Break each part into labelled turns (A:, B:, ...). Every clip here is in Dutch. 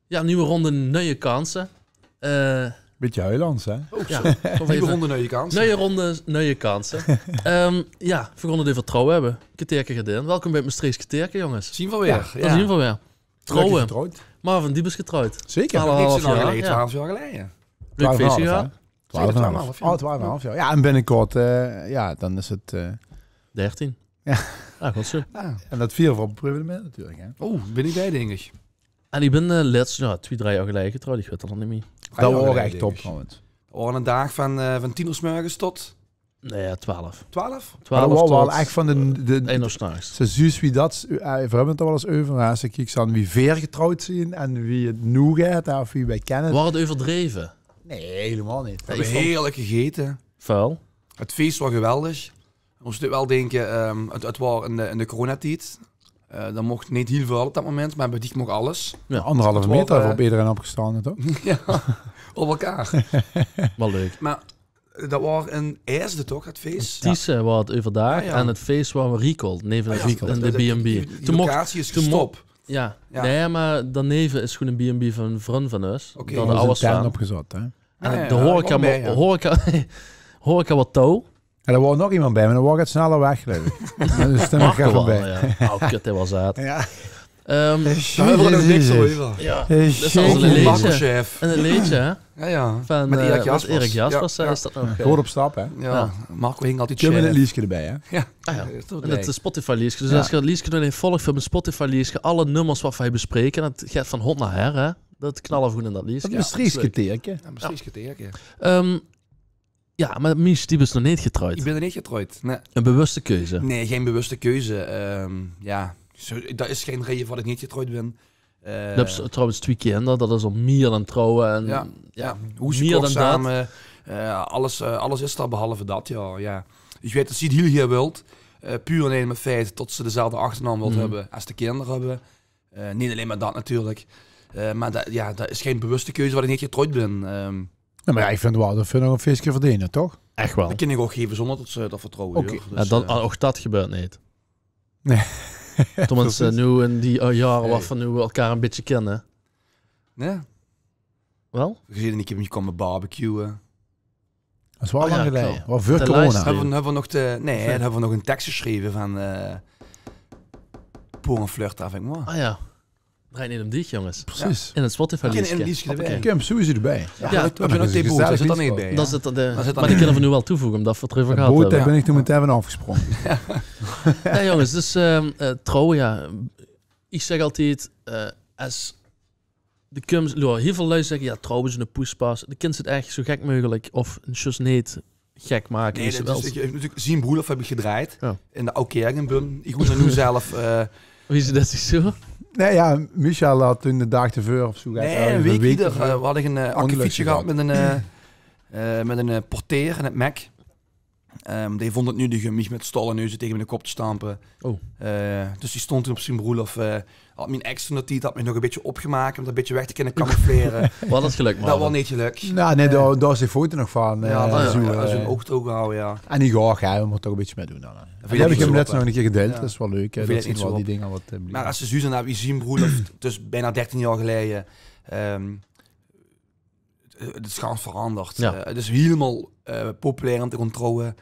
A: Ja, nieuwe ronde, nieuwe kansen.
B: Beetje Huilands, hè?
A: Ja,
C: Nieuwe ronde, nieuwe kans.
A: nieuwe ronde, nieuwe kansen. Ja, we gaan het even trouw hebben. Keterke gedaan. Welkom bij het Maastrichts Keterke, jongens.
C: Zien we weer.
A: Dat zien we weer.
B: Trouwen.
A: Trouwen. Marvin Diebes getrouwd.
B: Zeker.
A: 12,5 jaar.
C: Geleden,
A: Ja.
C: 12 jaar geleden.
A: Leuk feestje gehad.
B: 12,5. Oh, 12,5 jaar. Ja, en binnenkort, dan is het...
A: 13.
B: Ja.
A: Ah, goed zo.
B: En dat vieren voor privilege natuurlijk, hè?
C: Oh, ben ik bij, denk ik.
A: En ik ben laatst, 2-3 jaar geleden getrouwd. Ik weet dat nog niet meer.
B: Dat was echt top, trouwens.
C: Oh, een dag van 10 uur 's morgens tot
A: Nee, ja, 12.
C: 12?
A: 12
B: dat was wel
A: tot
B: echt van de
A: 1 uur 's nachts.
B: Ze zus wie dat... We hebben het er wel eens over. Als ik kijk aan wie veer getrouwd zijn en wie het nu gaat, of wie wij kennen.
A: Waar het overdreven?
B: Nee, helemaal niet.
C: We hebben heerlijk gegeten.
A: Vuil.
C: Het feest was geweldig. We moesten wel denken, het was in de coronatijd. Dan mocht niet heel veel op dat moment, maar bij die mocht alles.
A: Ja.
B: 1,5 meter
C: Het was,
B: op iedereen opgestaan, toch?
C: Ja, op elkaar.
A: Wel leuk.
C: Maar dat was een eerste toch, het feest?
A: Tiese was het overdag
C: Ja.
A: en het feest was een recall. Neven
C: Ah, ja,
A: in de B&B.
C: Die
A: Toen mocht...
C: locatie is
A: toen
C: gestopt.
A: Ja.
C: Ja.
A: Nee, maar daarneven is gewoon een B&B van een vriend van ons.
C: Oké.
A: Dat
B: Er
A: de
B: was
A: ouders
B: een tent
A: van.
B: opgezet, hè?
A: En
C: Ja,
A: de
C: ja,
A: horeca,
C: ook bij, ja.
A: horeca wat touw.
B: En er was nog iemand bij, maar dan was het sneller weg, geloof ik. Dus dan
A: Marco
B: nog even
A: wel,
B: bij.
A: ja. Oh, kut, hij was uit.
B: Ja.
C: Daar hebben we nog niks over.
A: Ja.
B: Dat
A: is als een
C: Een
A: leedje.
C: bakkerchef.
A: En het liedje, hè?
C: Ja, ja.
A: Van
C: Met Erik
A: wat
C: Jaspers.
A: Erik Jaspers
C: Ja, ja.
A: is dat nog.
B: Goed op stap, hè?
C: Ja,
A: Ja.
C: Marco hing altijd
B: Kun je met
C: chef.
B: een liesje erbij, hè?
C: Ja,
A: Ah, ja.
C: is toch
A: En
C: blij.
A: het Spotify-liedje. Dus
B: Ja.
A: als je het liedje dan volgt van mijn Spotify-liedje, alle nummers wat wij bespreken, en het gaat van hot naar her, hè? Dat knallen we goed in dat liedje.
B: Dat
A: Ja,
B: is een
A: leuk.
B: teken.
C: Ja, misschien geteken.
A: Ja, maar Mies, die is nog niet getrouwd.
C: Ik ben er niet getrouwd. Nee,
A: Een bewuste keuze.
C: nee geen bewuste keuze. Ja, dat is geen reden voor dat ik niet getrouwd ben.
A: Je hebt trouwens 2 kinderen, dat is al meer dan trouwen. En,
C: Ja, ja. Hoe ze
A: meer
C: meer
A: dan
C: samen. Alles is daar behalve dat, ja. Ja. Ik weet dat ze het heel hier wilt. Puur alleen met feit dat ze dezelfde achternaam wilt hebben als de kinderen hebben. Niet alleen maar dat natuurlijk. Maar dat is geen bewuste keuze waar ik niet getrouwd ben.
B: Ja, maar ja, ik vind wel dat we nog een feestje verdienen, toch?
A: Echt wel.
C: Dat kan ik ook geven zonder dat ze dat vertrouwen.
B: Oké.
C: hoor.
A: Ja,
C: Dus,
A: ook dat gebeurt niet.
B: Nee.
A: Tenminste, nu in die jaren
C: Nee.
A: waarvan we elkaar een beetje kennen.
C: nee.
A: Wel?
C: Gezien ik heb niet komen barbecuen.
B: Dat is wel
A: Oh ja,
B: lang geleden.
A: klopt.
B: Wel voor
A: De
B: corona.
A: lijst.
C: Hebben we nog dan hebben we nog een tekst geschreven van Pour een flirt af ik maar.
A: Ah ja. Draai niet om die, jongens.
B: Precies.
A: In het Spotify-liedje.
C: In een liedje erbij.
B: Ik heb hem sowieso erbij.
C: Ja,
A: Ja,
C: heb je nog die boot? Dat zit er niet bij.
A: Dat zit er
C: Dat zit er
A: maar die
C: niet
A: kunnen we nu wel toevoegen, omdat we het erover
B: De
A: gehad
B: boot
A: hebben.
B: daar ben ik toen met even afgesprongen.
A: Ja, jongens, dus trouwen, ja. Ik zeg altijd, als de kums, heel veel lui zeggen, ja, trouwen is een poespas. De kind zit echt zo gek mogelijk, of een just niet gek maken.
C: Nee,
A: is
C: dat
A: wel.
C: is, ik heb natuurlijk zien broer heb ik gedraaid
A: Ja.
C: in de oude kerk in Bun. Ik moet er nu zelf.
A: Wie is dat zo?
B: Nee, ja, Michel had toen de dag tevoren of zo.
C: Een week ieder. We hadden een akkefietsje gehad
B: gehad.
C: met een porteer en het Mac. Die vond het nu de mich met stolle neuzen tegen mijn kop te stampen.
A: Oh.
C: Dus die stond toen op zijn broer had mijn ex toen had mij nog een beetje opgemaakt om dat een beetje weg te kunnen camoufleren.
A: Wat het geluk, man.
C: Dat was niet gelukt.
B: Nou, nee, daar is die foto nog van.
C: Ja, dat
B: zo,
C: is een oog houden, ja.
B: En die ga we moeten toch een beetje mee doen dan.
C: vind
B: Die heb ik
C: ik
B: hem
C: zo
B: net
C: op,
B: nog een keer gedeeld.
C: Ja.
B: Dat is wel leuk. Hè.
C: Vind
B: Dat
C: ik
B: zijn
C: niet
B: wel
C: zo
B: die
C: op.
B: dingen wat...
C: Maar als ze Susan hebben zien broer, dus bijna 13 jaar geleden, het is gewoon veranderd.
A: Ja.
C: Het is helemaal populair om te gaan trouwen.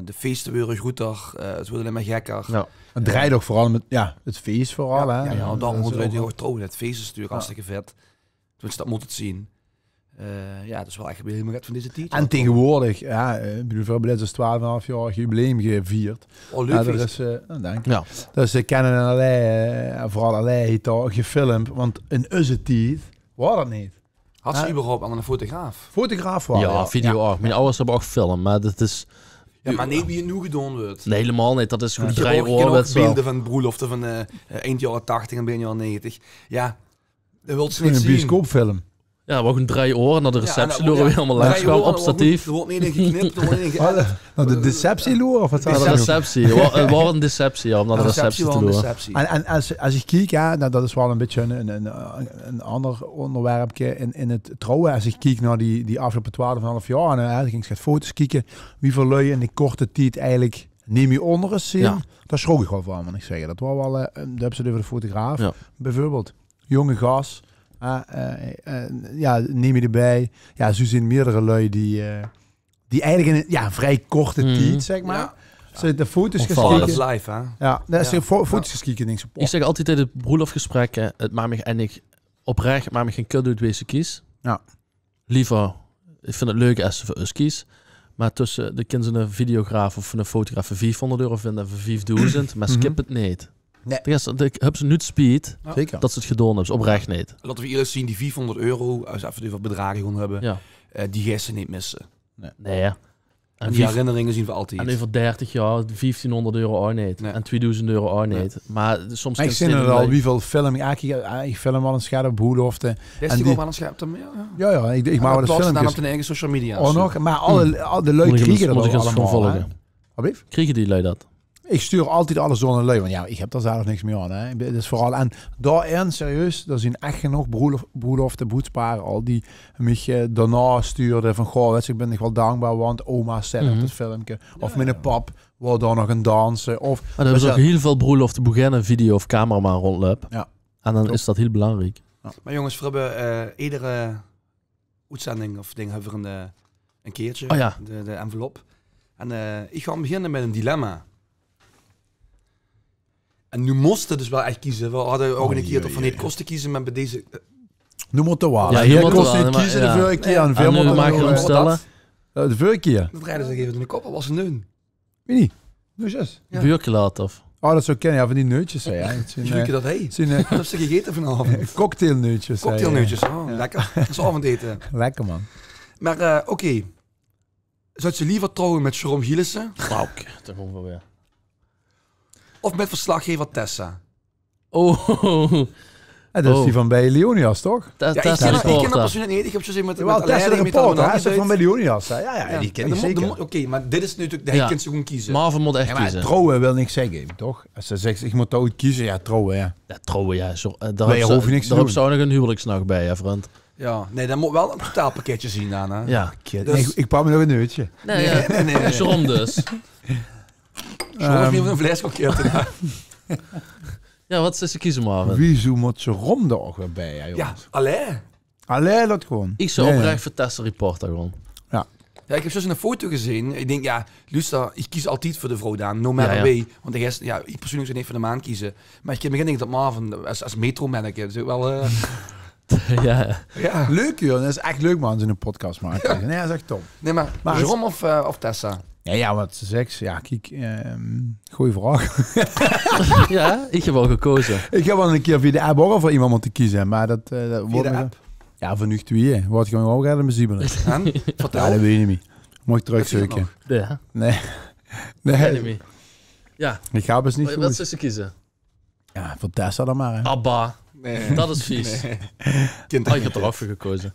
C: De feesten worden groter, het wordt alleen maar gekker.
A: Ja.
B: Het draait ook vooral met het feest vooral.
C: Ja,
B: hè.
C: ja, dan
B: Dat
C: moeten
B: is
C: we
B: ook-
C: heel trouwen. Het feest is natuurlijk hartstikke vet. Dus dat moet het zien. Ja, dat is wel echt helemaal vet van deze tijd.
B: En tegenwoordig, ja, ik bedoel, we hebben net als 12,5 jaar jubileum gevierd.
C: Oh,
B: Ja,
C: leuk
B: er
C: feest.
B: is, dank je.
A: Ja.
B: Dus ze kennen vooral allerlei gefilmd, want in onze tijd was dat niet.
C: Had ze überhaupt aan een fotograaf?
B: Fotograaf was
A: Ja, video ook. Mijn ouders hebben ook film, maar dat is...
C: Ja, maar niet wie het nu gedaan wordt.
A: Nee, helemaal niet. Dat is gewoon
C: Ik heb
A: 3
C: ook,
A: uur.
C: ook beelden van broeloften van eind jaren 80 en begin jaren 90. Ja, dat wil ze
B: een
C: niet zien.
B: bioscoopfilm.
A: Ja, we gaan 3 uur naar de receptie. Loren we helemaal langs
C: gaan
A: gaan op statief.
C: Er wordt niet in geknipt, er wordt niet in geëdit.
B: Nou, de deceptieloer of wat
A: Naar
B: zou
A: de
B: dat noemen?
A: receptie. Het was een deceptie, ja, om naar de receptie te
C: wel een
A: doen.
C: deceptie.
B: En als ik kijk, ja, nou, dat is wel een beetje een ander onderwerpje in het trouwen. Als ik kijk naar die afgelopen 12,5 jaar, en dan ging ik eens foto's kijken, wie voor lui in die korte tijd eigenlijk neem je onder eens zien.
A: Ja.
B: Daar schrok ik wel van, moet ik zeggen. Dat was wel, dat hebben ze over de fotograaf.
A: Ja.
B: Bijvoorbeeld, jonge gas, Ja, neem je erbij. Ja, zo zijn meerdere lui die eigenlijk in een vrij korte tijd, zeg maar.
C: Ja.
B: Ze de foto's
A: Opvallend.
C: Dat is
B: gekeken.
C: live, hè?
B: Ja, dat is
C: Ja.
B: foto's gekeken. Denk
A: Ik zeg altijd in het broerlofgesprekken, het maakt me en ik oprecht, het maakt me geen kut uit wezen kies.
B: Ja.
A: Liever, ik vind het leuk als ze voor ons kies. Maar tussen de kinderen een videograaf of een fotograaf voor €500 vinden voor 5000, maar skip het niet.
B: Nee.
A: Ik heb ze nu het speed
B: Zeker.
A: dat ze het gedaan hebben, oprecht niet.
C: Laten we eerlijk zien, die €400, als we even over bedragen gaan hebben,
A: Ja.
C: die gaan ze niet missen.
A: Nee, ja.
C: En
A: En,
C: die herinneringen zien we altijd.
A: en over 30 jaar €1500 ook niet.
C: Nee.
A: En €2000 ook niet. Maar soms
B: Maar ik zie er al wieveel film. Ja, ik film al een schade op broerlofte.
C: Is
B: en
C: die
B: die-
C: wel aan het scherp? Ja.
B: Ja, ik maak wel eens
C: dan
B: filmpjes.
C: op de eigen social media.
B: Oh, nog, maar al de lui
A: Moet ik
B: kriegen
A: moet ik
B: dat
A: eens van
B: allemaal. Hè?
A: volgen.
B: Alsjeblieft.
A: Kriegen die lui dat?
B: Ik stuur altijd alles door een lui, want ja, ik heb daar zelf niks meer aan. Hè. Dus vooral, en daarin, serieus, er zijn echt genoeg broerlofte, broedsparen al die me daarna stuurden van, goh, weet je, ik ben nog wel dankbaar, want oma zet op het filmpje. Of mijn pap wil daar nog een dansen. Of,
A: Maar er is ook heel veel broerlofte beginnen, video of cameraman rondlopen.
B: Ja.
A: En dan
B: Klopt.
A: is dat heel belangrijk.
C: Maar jongens, we hebben iedere uitzending of ding hebben we een keertje.
A: Oh ja.
C: De envelop. En ik ga beginnen met een dilemma. En nu moesten dus wel echt kiezen. We hadden ook een keer van het kosten kiezen, maar bij deze...
B: noem het toch wel.
A: Ja,
B: Ja,
A: je
B: je
A: moet
B: kost
A: wel,
B: niet
A: maar-
B: kiezen
A: ja.
B: de vorige keer.
C: Ja.
B: En veel
A: En nu
B: moeten
A: mag je
B: we
A: hem
B: doen.
A: stellen.
B: De vorige keer.
C: Dat rijden ze even in de kop. Wat was een neun?
B: Weet niet. Dus yes.
C: Ja.
A: Buurtje laten of...
B: Oh, dat zou kennen. Ja, van die neutjes. Hè. Het zijn,
C: Zie je dat? Hey,
B: het zijn
C: wat heb je gegeten vanavond?
B: cocktailneutjes. hè.
C: Cocktailneutjes. Oh, lekker. Dat is avondeten.
B: Lekker, man.
C: Maar oké. Zou je liever trouwen met Jerome Gielissen
A: Wauw, daar komen we weer.
C: of met verslaggever Tessa?
A: Oh,
B: Ja, dat is
A: Oh.
B: die van bij Leonidas, toch?
C: Ja, ik
A: Tessa
C: ken hem
A: reporter.
C: persoonlijk niet. Ik heb zo met
B: Jawel, Tessa de
C: Alain,
B: reporter. Hij is
C: met
B: toch van bij Leonidas? Hè? Ja, die ken ik zeker.
C: Oké, maar dit is natuurlijk... Hij
A: Ja.
C: kan ze gewoon kiezen.
A: Marvin moet echt
B: Ja, maar
A: kiezen.
B: trouwen wil niks zeggen, toch? Als ze zegt, ik moet ooit kiezen, ja, trouwen, ja.
A: Ja, trouwen, ja. Daar
B: Nee, hoef je niks te
A: daar
B: doen.
A: zou nog een huwelijksnacht bij, hè, vriend.
C: Ja, nee, dan moet wel een totaalpakketje zien dan. Hè?
A: Ja.
B: Kid.
C: Dus-
B: Ik pak me nog een neutje.
A: Nee, ja.
C: nee.
A: Waarom dus?
C: Jerome is niet van een vleeskokkeert.
A: Ja, wat is ze kiezen, Marvin?
B: Wieso moet ze ronde ook weer bij, ja,
C: Ja,
B: jongens?
C: Alain.
B: Allee, dat gewoon.
A: Ik zou
B: Nee,
A: oprecht voor Tessa reporter gewoon.
C: Ja, ik heb zo een foto gezien. Ik denk, ja, luister, ik kies altijd voor de vrouw dan, no matter
A: Ja, ja.
C: way. Want de rest, ja, ik persoonlijk zou niet voor de maan kiezen. Maar ik begin denk dat Marvin, als metro-manager, is ook wel...
A: Ja.
C: ja.
B: Leuk, joh. Dat is echt leuk, man, zo'n podcast maken. Nee, dat is echt top.
C: Nee, maar Jerome of Tessa?
B: Ja, wat ze zegt, ja, kijk, goeie vraag.
C: Ja,
A: Ik heb al gekozen.
B: Ik heb wel een keer via de app ook al voor iemand moeten kiezen, maar dat wordt
C: de
B: me-
C: app?
B: Ja, voor nu twee, wordt gewoon ook helemaal bezibelen.
C: En? Vertel.
B: Ja, dat weet je niet. Moet ik
C: Dat zie je
B: terugzoeken.
C: nog.
A: Ja.
B: Nee.
A: Enemy. Ja,
B: Ik ga best niet
A: wat
B: goed.
A: zou ze kiezen?
B: Ja, voor Tessa dan maar, hè.
A: Abba.
C: Nee.
A: Dat is vies.
C: Nee. Kind
A: Oh, ik heb er ook voor gekozen.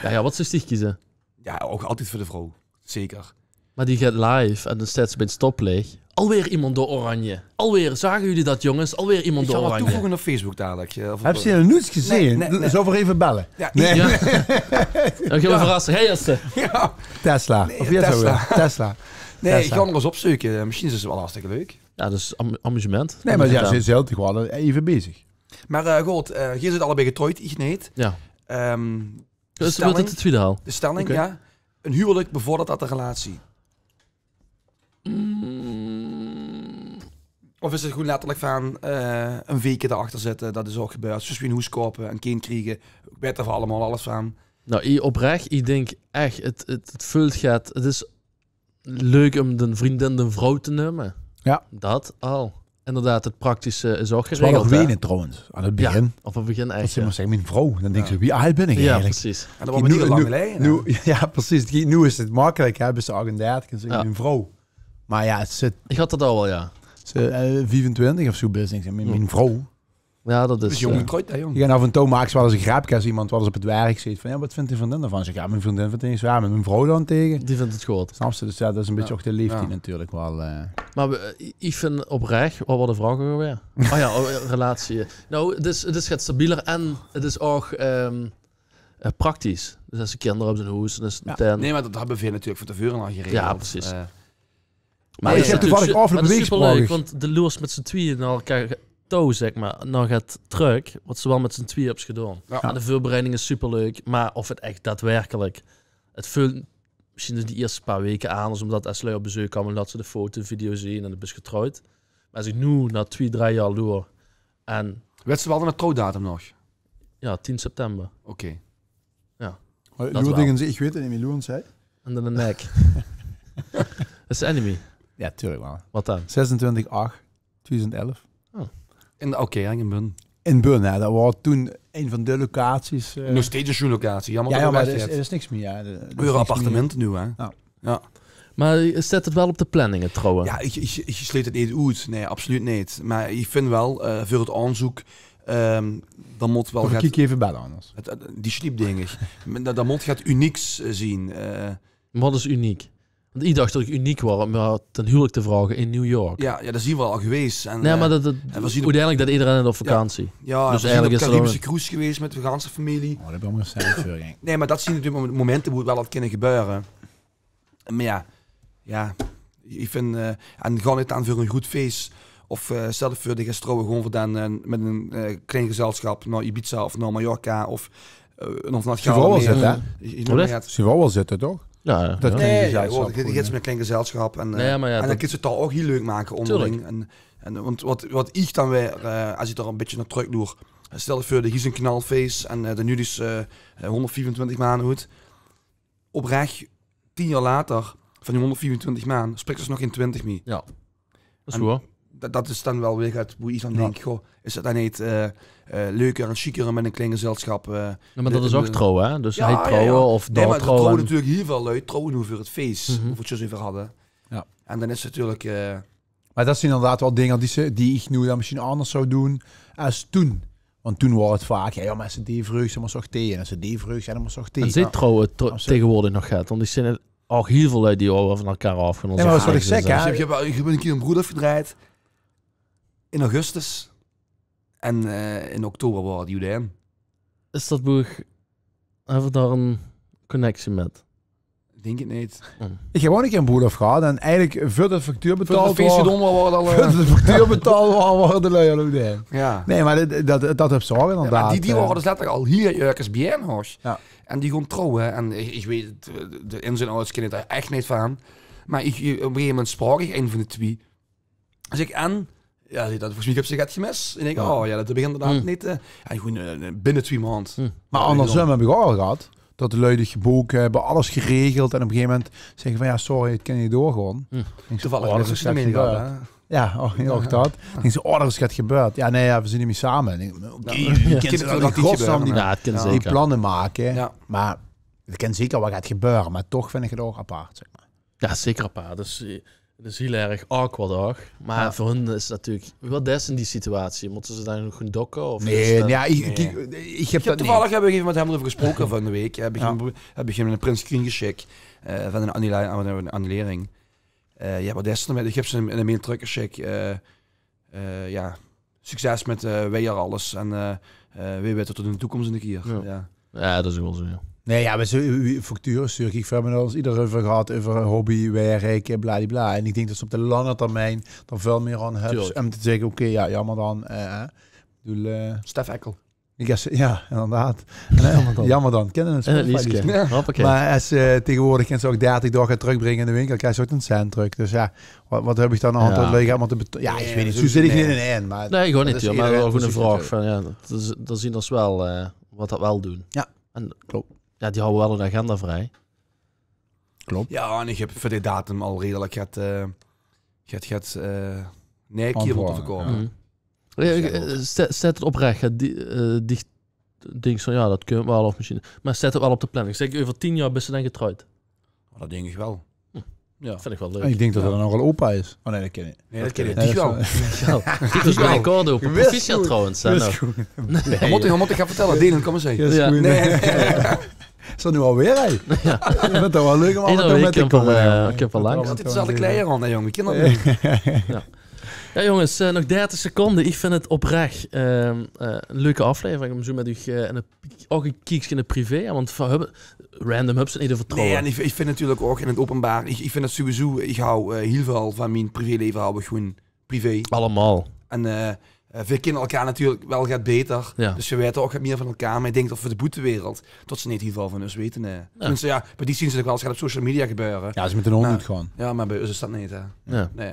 A: Ja, wat zou je kiezen?
C: Ja, ook altijd voor de vrouw. Zeker.
A: Maar die gaat live en dan staat ze bij het stoplicht. Alweer iemand door oranje. Alweer, zagen jullie dat, jongens? Alweer iemand
C: Ik
A: door
C: ga wat
A: oranje.
C: toevoegen op Facebook dadelijk. Of op-
B: Heb je een nuts gezien?
C: Nee, nee.
B: Zo voor even bellen.
C: Ja,
B: Nee.
A: Ja. Dan gaan we verrassen. Hey, eerste.
C: ja.
B: Tesla.
C: Nee,
B: Of jij zo
C: Tesla.
B: weer. Tesla.
C: Nee,
B: Tessa.
C: ik ga nog eens opzoeken. Misschien is het wel hartstikke leuk.
A: Ja, dus amusement.
B: Nee, maar ja, ze is heel toch wel even bezig.
C: Maar goed, hier zit allebei getrouwd, ik niet.
A: Ja.
C: De
A: Dus
C: stelling,
A: wordt het de tweede haal.
C: de stelling
A: Oké.
C: ja. Een huwelijk bevordert dat de relatie. Of is het gewoon letterlijk van een week erachter zitten, dat is ook gebeurd. Zoals we een hoes kopen, een kind krijgen. Ik weet er allemaal alles van.
A: Nou, oprecht, ik denk echt, het vult gaat. Het is leuk om de vriendin de vrouw te nemen.
B: Ja.
A: Dat al. Inderdaad, het praktische is ook
B: Het is wel nog
A: geregeld. hè?
B: wenen trouwens, aan het begin.
A: Ja, op het begin
B: Dat
A: echt.
B: ze
A: Ja,
B: maar zeggen, mijn vrouw. Dan denk
C: Ja.
B: ze, wie oud ben ik
A: ja
B: eigenlijk?
A: precies.
C: En dan worden we niet lang geleden.
B: nu, ja, precies. Nu is het makkelijk. Hebben ze 38 en zeggen
A: Ja.
B: mijn vrouw. Maar ja, het zit
A: Ik had dat al wel, ja.
B: 25 of zo bezig. Mijn vrouw.
A: Ja, dat
C: Dus
A: is...
C: jong getrouwd, hè, jong.
B: Je gaat af en toe maken ze wel eens een grapje als iemand wel eens op het werk zit. Van ja, wat vindt die vriendin ervan? Zeg ja, mijn vriendin vindt het niet zwaar. Met mijn vrouw dan tegen.
A: die vindt het goed.
B: Snap je? Dus ja, dat is een beetje ook de leeftijd
C: Ja.
B: natuurlijk wel.
A: Maar ik vind oprecht... Wat waren de vragen weer? Oh ja, relatie. Nou, het is gaat stabieler en het is ook praktisch. Dus als je kinderen op zijn hoes, dan is het
B: Ja.
A: meteen...
C: Nee, maar dat hebben we natuurlijk van tevoren al geregeld.
A: Ja, precies.
B: Maar ik heb toevallig
A: super
B: afgelopen week
A: leuk,
B: gesproken.
A: want de loers met z'n tweeën naar elkaar touw, zeg maar, nog het truck, wat ze wel met z'n tweeën hebben gedaan.
C: Ja.
A: En de voorbereiding is superleuk, maar of het echt daadwerkelijk... Het vult misschien dus die eerste paar weken aan, dus omdat Ashley op bezoek kwam en dat ze de foto, video zien en de bus getrouwd. Maar als ik nu, na 2-3 jaar door, en
C: Weet ze wel een trouwdatum nog?
A: ja, 10 september,
C: Oké.
A: Dat
B: Loer
A: wel.
B: dingen, ik weet het niet meer, Loeren zei.
A: en dan de nek. Dat is de enemy.
B: Ja, tuurlijk wel.
A: Wat dan?
B: 26/8/2011.
C: Oké, Engenbun.
B: In Burn, hè. Dat was toen een van de locaties.
C: Nog steeds een schoenlocatie. Jammer
B: ja,
C: dat
B: maar
C: het
B: er
C: weg
B: is niks meer. Ja.
C: Weer appartementen nu, hè? Ja.
A: Maar je zet het wel op de planning, het trouwen.
C: Ja, ik sluit het niet uit. Nee, absoluut niet. Maar ik vind wel, voor het aanzoek, dan moet wel...
B: Of kijk even bellen anders.
C: Die sliepdingen. Dan moet het unieks zien.
A: Wat is uniek? Want ik dacht dat ik uniek was om jou ten huwelijk te vragen in New York.
C: Ja, dat zien we al geweest. En,
A: Nee, maar dat
C: we zien
A: uiteindelijk dat iedereen op vakantie.
C: ja,
A: dus
C: we
A: eigenlijk
C: zijn
A: is
C: op
A: er
C: Caribische
A: wel
C: cruise geweest met de ganse familie.
B: Oh, dat heb ik maar zelf voor.
C: Nee, maar dat zien natuurlijk momenten waar wel wat kunnen gebeuren. Maar ja, ik vind... en ga niet aan voor een goed feest. Of stel je voor de gastrouwen gewoon voor dan met een klein gezelschap naar Ibiza of naar Mallorca of nog naar het
B: Ze wel zitten, hè? Ze wel zitten, toch?
A: Ja,
B: Dat
A: ja.
B: ken
C: Nee,
B: je
C: ja,
B: gezelschap
C: je
B: goed,
C: gaat
B: hè?
C: met een klein gezelschap. En,
A: Nee, maar ja,
C: en dan
A: dat-
C: kun je het toch ook heel leuk maken onderling. En, want wat ik dan weer, als ik er een beetje naar terug doe, stel je voor de Gies een knalfeest en de nu is 124 maanden oud. Oprecht, 10 jaar later, van die 124 maanden, spreekt ze nog in 20 mee.
A: Dat is
C: En-
A: goed, hoor.
C: Dat is dan wel weer hoe je van
B: Ja.
C: denkt, goh, is het dan niet leuker en chiquer met een klein gezelschap?
A: Ja, maar dat is ook trouw, hè? Dus
C: Ja,
A: hij
C: ja,
A: trouwen
C: ja.
A: of
C: Nee, maar
A: daar
C: er trouwen
A: trouwen.
C: natuurlijk heel veel uit, trouwen nu voor het feest,
A: Mhm.
C: hoe we het zo even hadden.
B: Ja.
C: En dan is het natuurlijk...
B: Maar dat zijn inderdaad wel dingen die ik nu dan misschien anders zou doen als toen. Want toen was het vaak, ja, maar als die vreugd zijn maar zo tegen. En als ze die vreugd zijn maar zo
A: En
B: tegen.
A: zit trouwen
B: Absoluut.
A: tegenwoordig nog gaat, want die zijn er ook heel veel uit die over van elkaar af.
B: Nee, maar dat is wat ik zeg,
C: Dus
B: hè.
C: je hebt een keer een broer afgedraaid in augustus en in oktober waren die UDM.
A: Is dat boeg... Hebben we daar een connectie met?
C: Denk het niet.
B: Ik heb ook een keer een broer gehad en eigenlijk voor de factuur
C: Voor
B: betaald
C: het feestje
B: was.
C: doen we al...
B: Voor de factuur betaald waren de lui al ook daar.
C: Ja.
B: Nee, maar dat heb ze ook
C: Ja,
B: inderdaad.
C: maar die waren dus letterlijk al hier jurkens BN-hoors.
B: Ja.
C: En die gaan trouwen. En ik weet het, de ins en outs kennen daar echt niet van. Maar op een gegeven moment sprak ik een van de twee. Dus ik aan... Ja, dat volgens mij heb ze het gemist. En ik denk,
B: Ja.
C: oh ja, dat begint inderdaad niet... en gewoon binnen 2 maanden.
B: Maar andersom heb ik ook al gehad. Dat de lui die geboken hebben, alles geregeld. En op een gegeven moment zeggen van ja, sorry, het kan niet doorgaan.
A: Hm.
B: Denk ze,
C: Toevallig
B: oh,
C: net
B: er is
C: zo
B: wat
C: mee gehad,
B: gebeurd.
C: hè?
B: Ja, heel erg dat. Denk ze, oh, er is wat gebeurd. Ja, nee, ja, we zijn niet meer samen. Ik denk, oké,
C: Ja.
B: wie
A: Ja.
B: kent
C: Dat
B: dat
C: niet
B: godsnaam
C: gebeuren,
B: die,
A: Ja, het kan
C: Ja.
B: die
A: zeker.
B: plannen maken.
C: Ja.
B: Maar ik ken zeker wat gaat gebeuren. Maar toch vind ik het ook apart, zeg maar.
A: Ja, zeker apart. Dus het is heel erg awkward ook. Maar
B: Ja.
A: voor hun is het natuurlijk... Wat is in die situatie? Moeten ze dan nog gaan dokken? Of is
B: Nee,
A: dat-
B: ja, ik
C: Nee.
B: heb
C: Ik
B: dat
C: heb
B: niet.
C: toevallig hebben we even met hem erover gesproken van de week. Heb ik hem een print screen geschikt van een annulering. Ja, maar ik heb ze in een mail terug geschikt. Ja, succes met weer alles. En wie weet tot in de toekomst een keer.
A: Ja.
C: Ja.
A: Ja, dat is wel zo, ja.
B: Nee, ja, we facturen stuur ik. We hebben het al eens ieder over gehad, over hobby, werk, bladibla. En ik denk dat ze op de lange termijn er veel meer aan hebben.
A: Tuurlijk.
B: Om te zeggen, oké, ja, jammer dan. Ik bedoel,
C: Stef Ekkel.
B: ja, inderdaad. Jammer dan. Kennen het
A: En het
B: Spotify
A: liedje.
B: liedje?
A: Hoppakee.
B: Maar als tegenwoordig kan ze ook 30 dagen terugbrengen in de winkel, krijg je ook een cent terug. Dus ja, wat heb ik dan aan
A: Ja.
B: het leuk aan te betalen? Ja,
C: Nee,
B: ik weet niet.
C: dat
B: Zo
C: is-
B: zit ik
C: nee.
B: niet in één. Maar
A: Nee, gewoon
B: dat
A: niet,
B: is
A: joh. Maar
B: iedereen
A: wel gewoon een
B: voor zich
A: vraag van, ja, dat zien ons wel wat dat wel doen.
B: Ja,
A: en,
B: klopt.
A: Ja, die houden wel een agenda vrij.
B: Klopt.
C: Ja, en ik heb voor dit datum al redelijk nee, keer
B: Antwoorden,
C: moeten verkopen.
B: ja.
A: Mhm.
C: Ja.
A: Zet het oprecht. Dicht denk van, ja, dat kun je wel of misschien. Maar zet het wel op de planning. Zeg, over 10 jaar ben je dan getrouwd.
C: Maar dat denk ik wel.
A: Ja, vind ik wel leuk.
B: Ik denk dat
C: Ja.
B: er nog wel opa is. Oh nee, dat ken ik.
C: Nee, dat
A: ken
C: ken
A: ik.
C: ik
B: Nee,
C: wel.
B: dat is
A: Dit was mijn record op.
B: Wist
A: Proficiat
B: goed.
A: trouwens. hè, nou.
C: Dan moet ik gaan vertellen. Delen, kom eens zeggen.
B: Ja,
A: Ja.
C: Nee.
B: Is dat nu alweer, hè? Ik vind het wel leuk om
A: Iedere
B: altijd
A: week
B: met te
A: een paar,
B: komen.
A: ik heb wel lang.
C: Altijd dezelfde kleier aan, hè, jongen. Ik ken dat niet.
A: Ja, jongens, nog 30 seconden. Ik vind het oprecht een leuke aflevering om zo met u ook een kiekje in het privé. Ja, want van random hubs en ieder vertrouwen.
C: Nee, en ik vind natuurlijk ook in het openbaar, ik vind het sowieso, ik hou heel veel van mijn privéleven hou ik gewoon privé.
A: Allemaal.
C: En Veel kennen elkaar natuurlijk wel gaat beter.
A: Ja.
C: Dus we weten ook meer van elkaar. Maar ik denk dat voor de boetewereld, tot ze niet in ieder geval van ons weten. Tenminste, ja, bij die zien ze het wel als het op social media gebeuren.
B: Ja, ze met een hond
C: Nou,
B: niet gewoon.
C: Ja, maar bij ons is dat niet. Hè.
A: Ja.
C: Nee,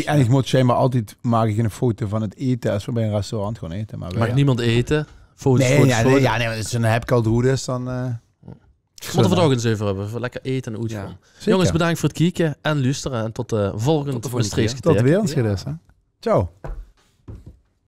B: En ik moet zeggen, maar altijd maak ik een foto van het eten als we bij een restaurant gewoon eten. Maar
A: Mag niemand eten? Foto's,
B: Nee,
A: foto's,
B: ja,
A: foto's.
B: nee, maar als een heb ik al hoe is, dan...
A: Moeten we het ook eens over hebben. Voor lekker eten en uitgaan.
B: Zeker.
A: Jongens, bedankt voor het kijken en luisteren. En tot de volgende
C: Tot de volgende
A: Maastrichtse
B: Tot de
A: keer.
B: wereldschede is, hè. Ciao.